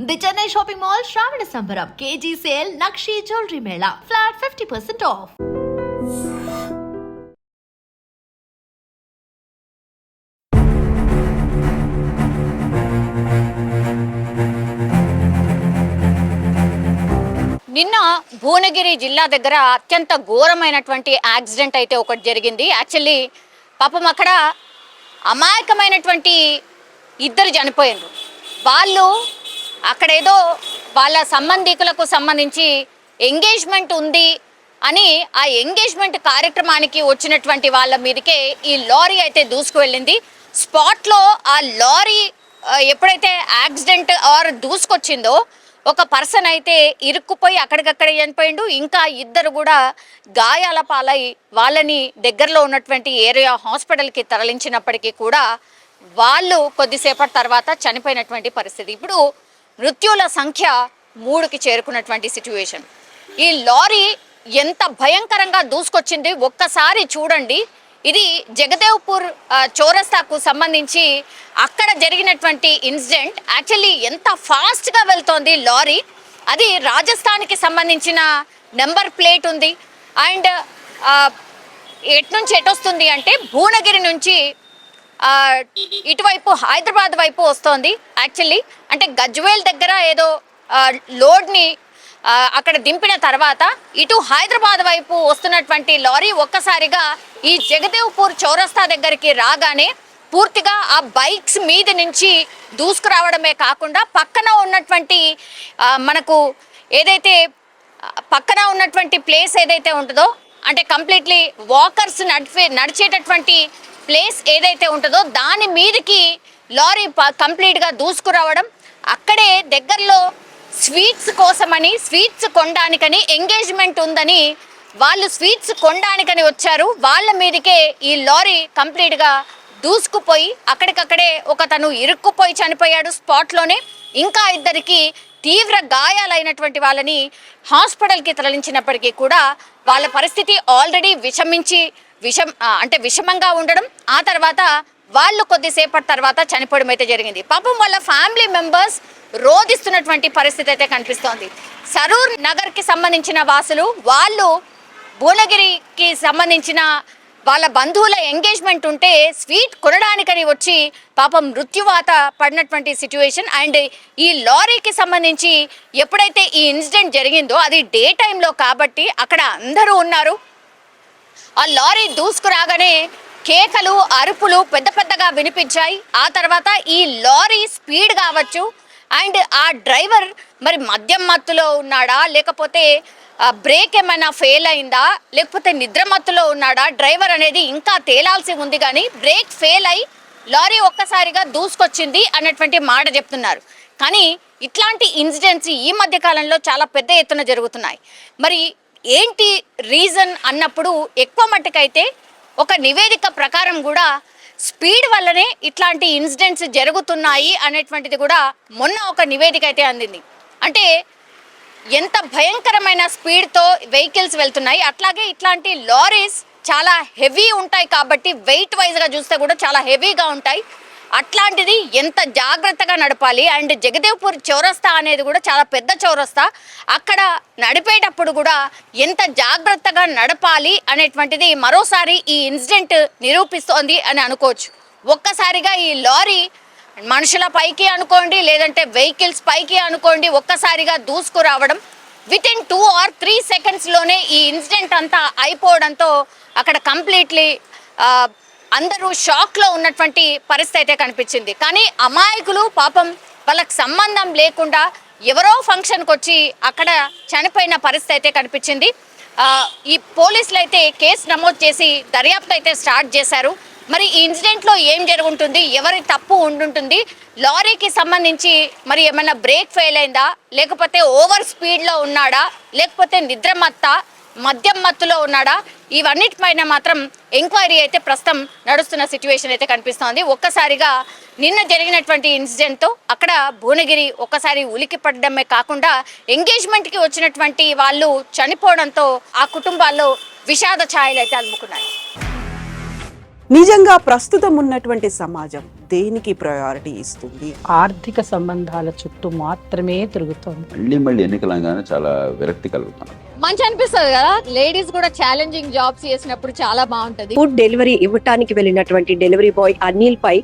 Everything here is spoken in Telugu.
ది చెన్నై షాపింగ్ మాల్ శ్రావణ సంబరం KG sale nakshi jewellery Mela flat 50% of. నిన్న భువనగిరి జిల్లా దగ్గర అత్యంత ఘోరమైనటువంటి యాక్సిడెంట్ అయితే ఒకటి జరిగింది. యాక్చువల్లీ పాపం అక్కడ అమాయకమైనటువంటి ఇద్దరు చనిపోయారు. వాళ్ళు అక్కడేదో వాళ్ళ సంబంధికులకు సంబంధించి ఎంగేజ్మెంట్ ఉంది అని ఆ ఎంగేజ్మెంట్ కార్యక్రమానికి వచ్చినటువంటి వాళ్ళ మీదకే ఈ లారీ అయితే దూసుకువెళ్ళింది. స్పాట్లో ఆ లారీ ఎప్పుడైతే యాక్సిడెంట్ ఆర్ దూసుకొచ్చిందో ఒక పర్సన్ అయితే ఇరుక్కుపోయి అక్కడికక్కడే చనిపోయిండు. ఇంకా ఇద్దరు కూడా గాయాల పాలై వాళ్ళని దగ్గరలో ఉన్నటువంటి ఏరియా హాస్పిటల్కి తరలించినప్పటికీ కూడా వాళ్ళు కొద్దిసేపటి తర్వాత చనిపోయినటువంటి పరిస్థితి. ఇప్పుడు మృత్యుల సంఖ్య 3కి చేరుకున్నటువంటి సిచ్యువేషన్. ఈ లారీ ఎంత భయంకరంగా దూసుకొచ్చింది ఒక్కసారి చూడండి. ఇది జగదేవ్పూర్ చౌరస్తాకు సంబంధించి అక్కడ జరిగినటువంటి ఇన్సిడెంట్. యాక్చువల్లీ ఎంత ఫాస్ట్గా వెళ్తోంది లారీ. అది రాజస్థాన్కి సంబంధించిన నెంబర్ ప్లేట్ ఉంది. అండ్ ఎట్నుంచి ఎటొస్తుంది అంటే భువనగిరి నుంచి ఇటువైపు హైదరాబాద్ వైపు వస్తోంది. యాక్చువల్లీ అంటే గజ్వేల్ దగ్గర ఏదో లోడ్ని అక్కడ దింపిన తర్వాత ఇటు హైదరాబాద్ వైపు వస్తున్నటువంటి లారీ ఒక్కసారిగా ఈ జగదేవ్పూర్ చౌరస్తా దగ్గరికి రాగానే పూర్తిగా ఆ బైక్స్ మీద నుంచి దూసుకురావడమే కాకుండా పక్కన ఉన్నటువంటి మనకు ఏదైతే పక్కన ఉన్నటువంటి ప్లేస్ ఏదైతే ఉంటుందో అంటే కంప్లీట్లీ వాకర్స్ నడిచేటటువంటి ప్లేస్ ఏదైతే ఉంటుందో దాని మీదకి లారీ కంప్లీట్గా దూసుకురావడం. అక్కడే దగ్గరలో స్వీట్స్ కోసమని స్వీట్స్ కొనడానికని ఎంగేజ్మెంట్ ఉందని వాళ్ళు స్వీట్స్ కొనడానికని వచ్చారు. వాళ్ళ మీదకే ఈ లారీ కంప్లీట్గా దూసుకుపోయి అక్కడికక్కడే ఒకతను ఇరుక్కుపోయి చనిపోయాడు స్పాట్లోనే. ఇంకా ఇద్దరికి తీవ్ర గాయాలైనటువంటి వాళ్ళని హాస్పిటల్కి తరలించినప్పటికీ కూడా వాళ్ళ పరిస్థితి ఆల్రెడీ విషమంగా ఉండడం, ఆ తర్వాత వాళ్ళు కొద్దిసేపటి తర్వాత చనిపోవడం అయితే జరిగింది. పాపం వాళ్ళ ఫ్యామిలీ మెంబర్స్ రోధిస్తున్నటువంటి పరిస్థితి అయితే కనిపిస్తోంది. సరూర్ నగర్కి సంబంధించిన వాసులు వాళ్ళు భువనగిరికి సంబంధించిన వాళ్ళ బంధువుల ఎంగేజ్మెంట్ ఉంటే స్వీట్ కొనడానికని వచ్చి పాపం మృత్యువాత పడినటువంటి సిచ్యువేషన్. అండ్ ఈ లారీకి సంబంధించి ఎప్పుడైతే ఈ ఇన్సిడెంట్ జరిగిందో అది డే టైంలో కాబట్టి అక్కడ అందరూ ఉన్నారు. ఆ లారీ దూసుకురాగానే కేకలు అరుపులు పెద్ద పెద్దగా వినిపించాయి. ఆ తర్వాత ఈ లారీ స్పీడ్ కావచ్చు అండ్ ఆ డ్రైవర్ మరి మద్యం మత్తులో ఉన్నాడా లేకపోతే బ్రేక్ ఏమైనా ఫెయిల్ అయిందా లేకపోతే నిద్ర మత్తులో ఉన్నాడా డ్రైవర్ అనేది ఇంకా తేలాల్సి ఉంది. కానీ బ్రేక్ ఫెయిల్ అయి లారీ ఒక్కసారిగా దూసుకొచ్చింది అన్నటువంటి మాట చెప్తున్నారు. కానీ ఇట్లాంటి ఇన్సిడెంట్స్ ఈ మధ్య కాలంలో చాలా పెద్ద ఎత్తున జరుగుతున్నాయి. మరి ఏంటి రీజన్ అన్నప్పుడు ఎక్కువ మట్టుకైతే ఒక నివేదిక ప్రకారం కూడా స్పీడ్ వల్లనే ఇట్లాంటి ఇన్సిడెంట్స్ జరుగుతున్నాయి అనేటువంటిది కూడా మొన్న ఒక నివేదిక అయితే అందింది. అంటే ఎంత భయంకరమైన స్పీడ్తో వెహికల్స్ వెళ్తున్నాయి. అట్లాగే ఇట్లాంటి లారీస్ చాలా హెవీ ఉంటాయి కాబట్టి వెయిట్ వైజ్గా చూస్తే కూడా చాలా హెవీగా ఉంటాయి. అట్లాంటిది ఎంత జాగ్రత్తగా నడపాలి. అండ్ జగదేవ్పూర్ చౌరస్తా అనేది కూడా చాలా పెద్ద చౌరస్తా. అక్కడ నడిపేటప్పుడు కూడా ఎంత జాగ్రత్తగా నడపాలి అనేటువంటిది మరోసారి ఈ ఇన్సిడెంట్ నిరూపిస్తోంది అని అనుకోవచ్చు. ఒక్కసారిగా ఈ లారీ మనుషుల పైకి అనుకోండి లేదంటే వెహికల్స్ పైకి అనుకోండి ఒక్కసారిగా దూసుకురావడం వితిన్ 2 or 3 సెకండ్స్లోనే ఈ ఇన్సిడెంట్ అంతా అయిపోవడంతో అక్కడ కంప్లీట్లీ అందరూ షాక్లో ఉన్నటువంటి పరిస్థితి అయితే కనిపించింది. కానీ అమాయకులు పాపం వాళ్ళకి సంబంధం లేకుండా ఎవరో ఫంక్షన్కి వచ్చి అక్కడ చనిపోయిన పరిస్థితి అయితే కనిపించింది. ఈ పోలీసులు అయితే కేసు నమోదు చేసి దర్యాప్తు అయితే స్టార్ట్ చేశారు. మరి ఈ ఇన్సిడెంట్లో ఏం జరుగుతుంది, ఎవరి తప్పు ఉండుంటుంది, లారీకి సంబంధించి మరి ఏమైనా బ్రేక్ ఫెయిల్ అయిందా లేకపోతే ఓవర్ స్పీడ్లో ఉన్నాడా లేకపోతే మద్యం మత్తులో ఉన్నాడా, ఇవన్నిటిపైన మాత్రం ఎంక్వైరీ అయితే ప్రస్తుతం నడుస్తున్న సిచ్యువేషన్ అయితే కనిపిస్తోంది. ఒక్కసారిగా నిన్న జరిగినటువంటి ఇన్సిడెంట్తో అక్కడ భువనగిరి ఒక్కసారి ఉలికి పడడమే కాకుండా ఎంగేజ్మెంట్కి వచ్చినటువంటి వాళ్ళు చనిపోవడంతో ఆ కుటుంబాల్లో విషాద ఛాయలు అయితే అలుముకున్నాయి. నిజంగా ప్రస్తుతం ఉన్నటువంటి సమాజం దేనికి ప్రయారిటీ ఇస్తుంది? ఆర్థిక సంబంధాల చుట్టూ మాత్రమే తిరుగుతోంది. మళ్ళీ ఎన్నికలంగానే చాలా విరక్తి కలుగుతాను. మంచి అనిపిస్తుంది కదా, లేడీస్ కూడా ఛాలెంజింగ్ జాబ్స్ చేసినప్పుడు చాలా బాగుంటది. ఫుడ్ డెలివరీ ఇవ్వటానికి వెళ్ళినటువంటి డెలివరీ బాయ్ అనిల్ పై